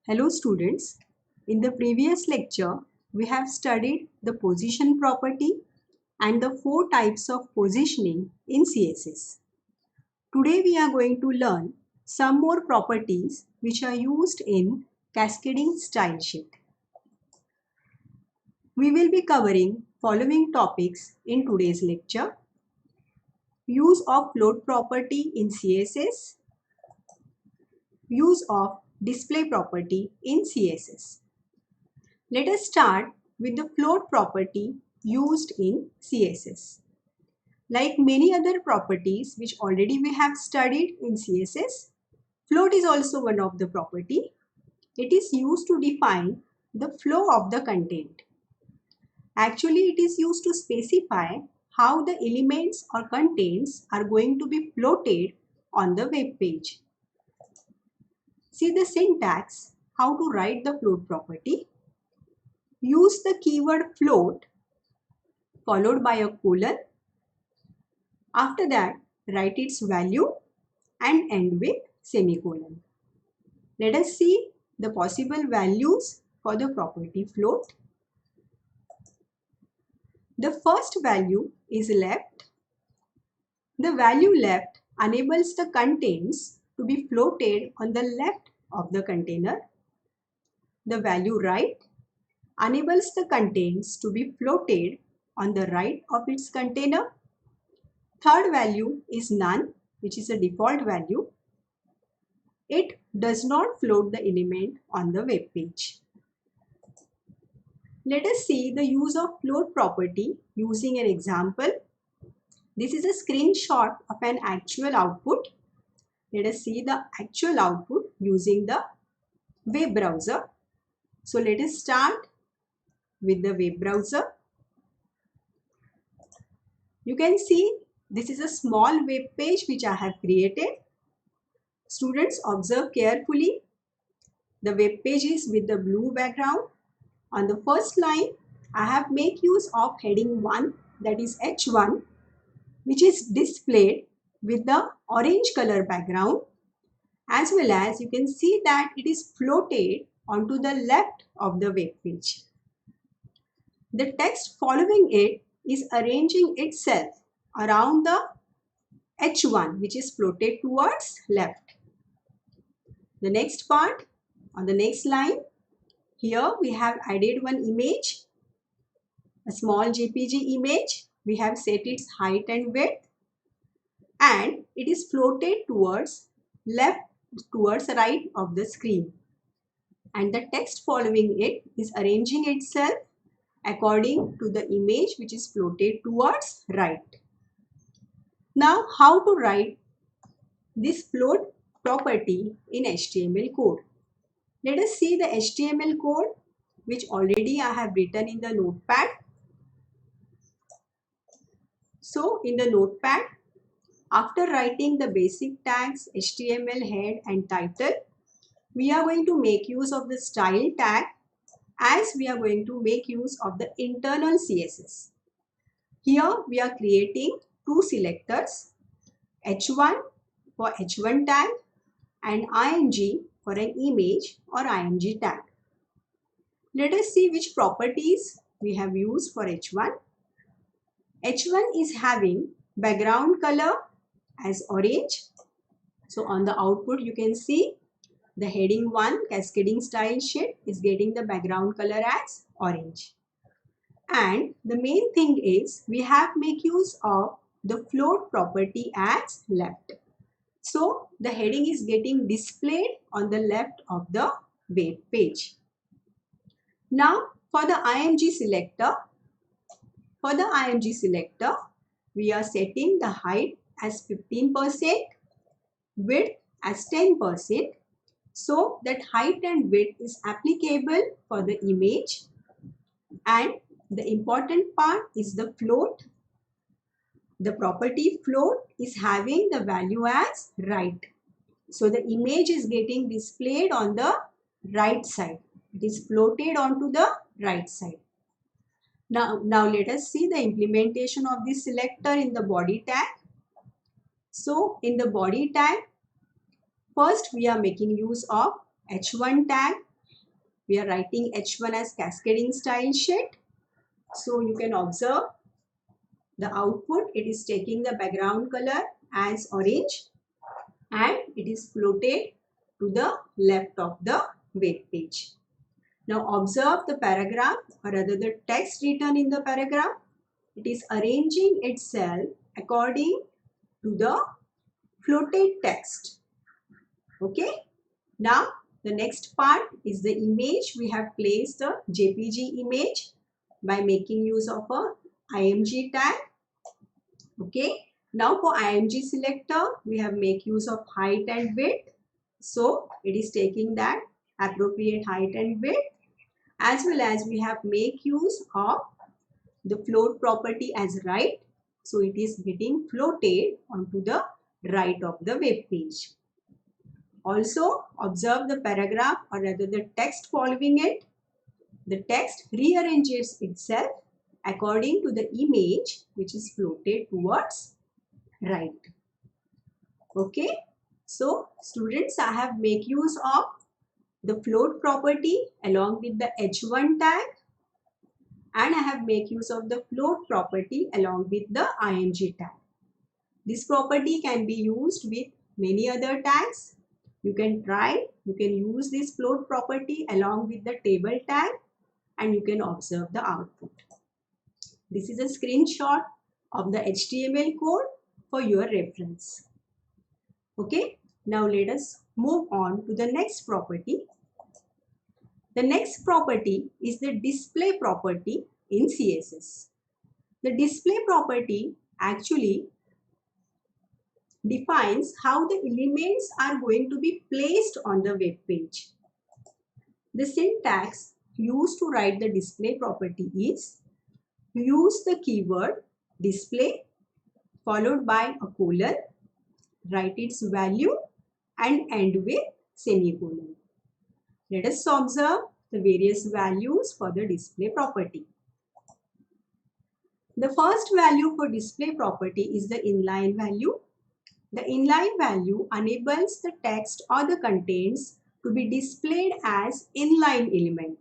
Hello students, in the previous lecture we have studied the position property and the four types of positioning in CSS. Today we are going to learn some more properties which are used in cascading style sheet. We will be covering following topics in today's lecture: use of float property in CSS, use of display property in CSS. Let us start with the float property used in CSS. Like many other properties which already we have studied in CSS, float is also one of the property. It is used to define the flow of the content. Actually, it is used to specify how the elements or contents are going to be floated on the web page. See the syntax, how to write the float property. Use the keyword float followed by a colon. After that, write its value and end with semicolon. Let us see the possible values for the property float. The first value is left. The value left enables the contents to be floated on the left of the container. The value right enables the contents to be floated on the right of its container. Third value is none, which is a default value. It does not float the element on the web page. Let us see the use of float property using an example. This is a screenshot of an actual output. Let us see the actual output using the web browser. So let us start with the web browser. You can see this is a small web page which I have created. Students, observe carefully. The web page is with the blue background. On the first line, I have made use of heading 1, that is H1, which is displayed with the orange color background, as well as you can see that it is floated onto the left of the web page. The text following it is arranging itself around the H1, which is floated towards left. The next part, on the next line, here we have added one image, a small JPG image. We have set its height and width, and it is floated towards right of the screen. And the text following it is arranging itself according to the image which is floated towards right. Now, how to write this float property in HTML code? Let us see the HTML code which already I have written in the notepad. So in the notepad, after writing the basic tags HTML head and title, we are going to make use of the style tag, as we are going to make use of the internal CSS. Here we are creating two selectors, H1 for H1 tag and IMG for an image or IMG tag. Let us see which properties we have used for H1. H1 is having background color as orange. So on the output you can see the heading 1 cascading style sheet is getting the background color as orange. And the main thing is we have make use of the float property as left. So the heading is getting displayed on the left of the web page. Now for the IMG selector, we are setting the height as 15%, width as 10%. So that height and width is applicable for the image, and the important part is the float. The property float is having the value as right. So the image is getting displayed on the right side. It is floated onto the right side. Now let us see the implementation of this selector in the body tag. So in the body tag, first we are making use of H1 tag we are writing H1 as cascading style sheet. So you can observe the output. It is taking the background color as orange and it is floated to the left of the web page. Now observe the paragraph, or rather the text written in the paragraph. It is arranging itself according to the floated text. Okay. Now the next part is the image. We have placed the JPG image by making use of a IMG tag. Okay. Now for IMG selector, we have make use of height and width. So it is taking that appropriate height and width, as well as we have make use of the float property as right. So it is getting floated onto the right of the web page. Also observe the paragraph, or rather the text following it. The text rearranges itself according to the image which is floated towards right. Okay. So students, I have make use of the float property along with the H1 tag, and I have make use of the float property along with the IMG tag. This property can be used with many other tags. You can use this float property along with the table tag and you can observe the output. This is a screenshot of the HTML code for your reference. Okay, now let us move on to the next property. The next property is the display property in CSS. The display property actually defines how the elements are going to be placed on the web page. The syntax used to write the display property is use the keyword display followed by a colon, write its value and end with semicolon. Let us observe the various values for the display property. The first value for display property is the inline value. The inline value enables the text or the contents to be displayed as inline element.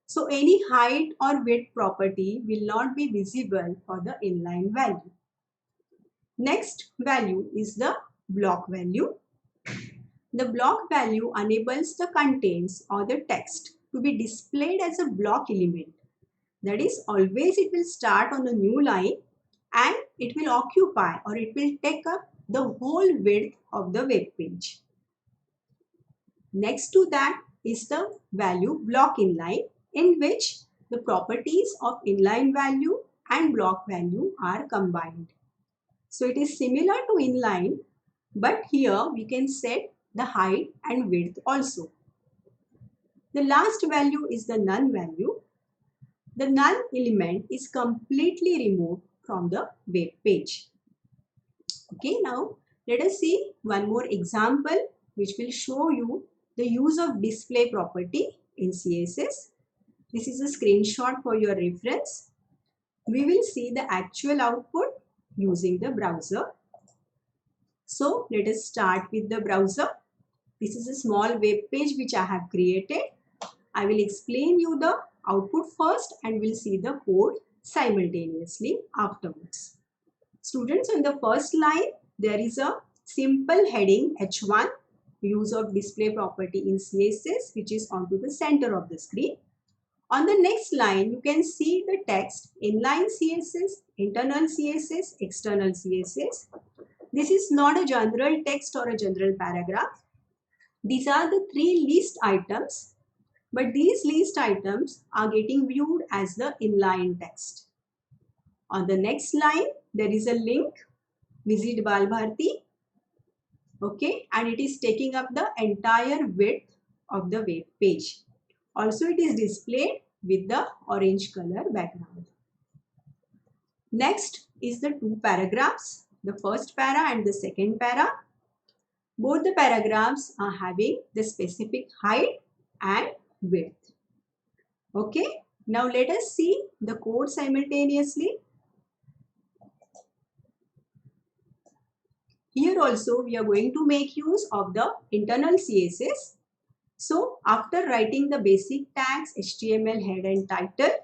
So any height or width property will not be visible for the inline value. Next value is the block value. The block value enables the contents or the text to be displayed as a block element. That is, always it will start on a new line and it will occupy, or it will take up the whole width of the web page. Next to that is the value block inline, in which the properties of inline value and block value are combined. So it is similar to inline, but here we can set the height and width also. The last value is the none value. The null element is completely removed from the web page. Okay, now let us see one more example which will show you the use of display property in CSS. This is a screenshot for your reference. We will see the actual output using the browser. So let us start with the browser. This is a small web page which I have created. I will explain you the output first and we'll see the code simultaneously afterwards. Students, on the first line, there is a simple heading H1, use of display property in CSS, which is onto the center of the screen. On the next line, you can see the text inline CSS, internal CSS, external CSS. This is not a general text or a general paragraph. These are the three list items, but these list items are getting viewed as the inline text. On the next line, there is a link, visit Balbharti. Okay, and it is taking up the entire width of the web page. Also, it is displayed with the orange color background. Next is the two paragraphs, the first para and the second para. Both the paragraphs are having the specific height and width. Okay, now let us see the code simultaneously. Here also we are going to make use of the internal CSS. So after writing the basic tags, HTML head and title,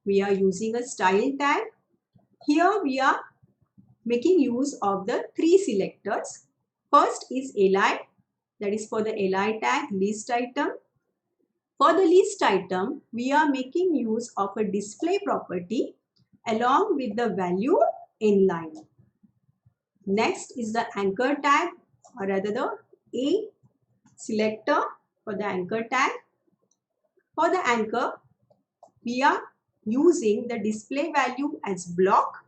we are using a style tag. Here we are making use of the three selectors. First is li, that is for the li tag, list item. For the list item, we are making use of a display property along with the value inline. Next is the anchor tag, or rather the A selector for the anchor tag. For the anchor, we are using the display value as block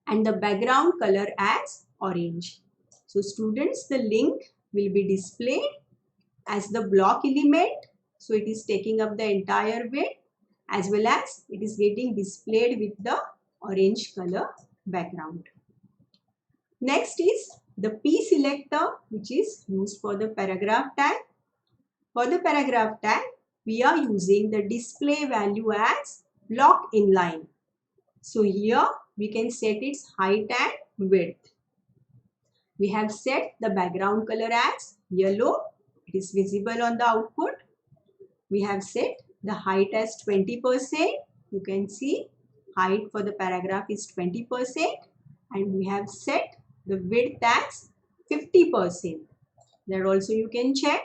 and the background color as orange. So students, the link will be displayed as the block element. So it is taking up the entire width, as well as it is getting displayed with the orange color background. Next is the P selector, which is used for the paragraph tag. For the paragraph tag, we are using the display value as block inline. So here we can set its height and width. We have set the background color as yellow. It is visible on the output. We have set the height as 20%. You can see height for the paragraph is 20%, and we have set the width as 50%. That also you can check.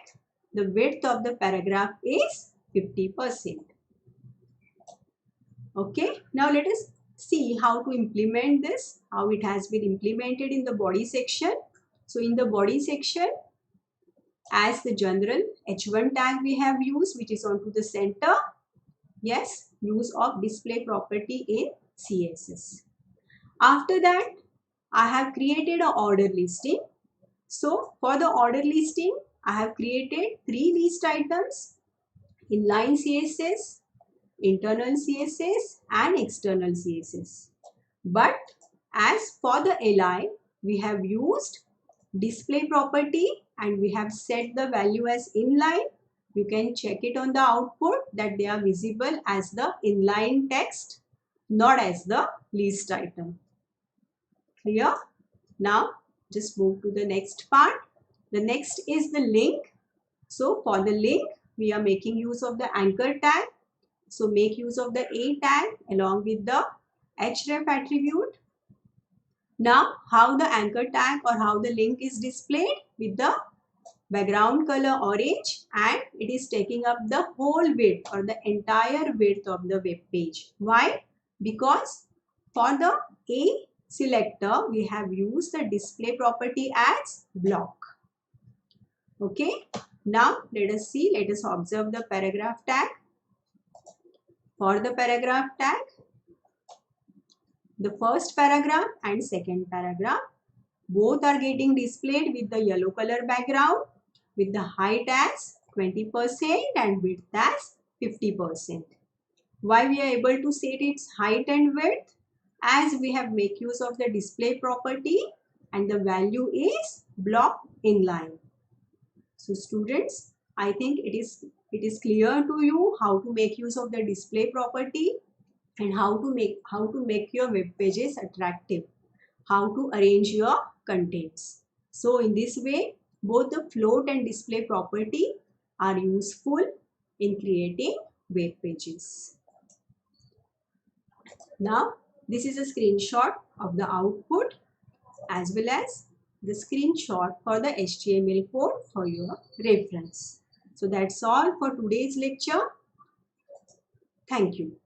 The width of the paragraph is 50%. Okay, now let us see how to implement this, how it has been implemented in the body section. So in the body section, as the general H1 tag we have used, which is onto the center. Yes, use of display property in CSS. After that, I have created an order listing. So for the order listing, I have created three list items: inline CSS, internal CSS, and external CSS. But as for the li, we have used display property and we have set the value as inline. You can check it on the output that they are visible as the inline text, not as the list item. Clear? Now just move to the next part. The next is the link. So for the link, we are making use of the anchor tag. So make use of the A tag along with the href attribute. Now how the anchor tag or how the link is displayed with the background color orange, and it is taking up the whole width or the entire width of the web page. Why? Because for the A selector, we have used the display property as block. Okay. Now let us see, let us observe the paragraph tag. For the paragraph tag, the first paragraph and second paragraph, both are getting displayed with the yellow color background with the height as 20% and width as 50%. Why we are able to set its height and width? As we have make use of the display property and the value is block inline. So students, I think it is clear to you how to make use of the display property and how to make your web pages attractive, how to arrange your contents. So in this way, both the float and display property are useful in creating web pages. Now this is a screenshot of the output as well as the screenshot for the HTML code for your reference. So that's all for today's lecture. Thank you.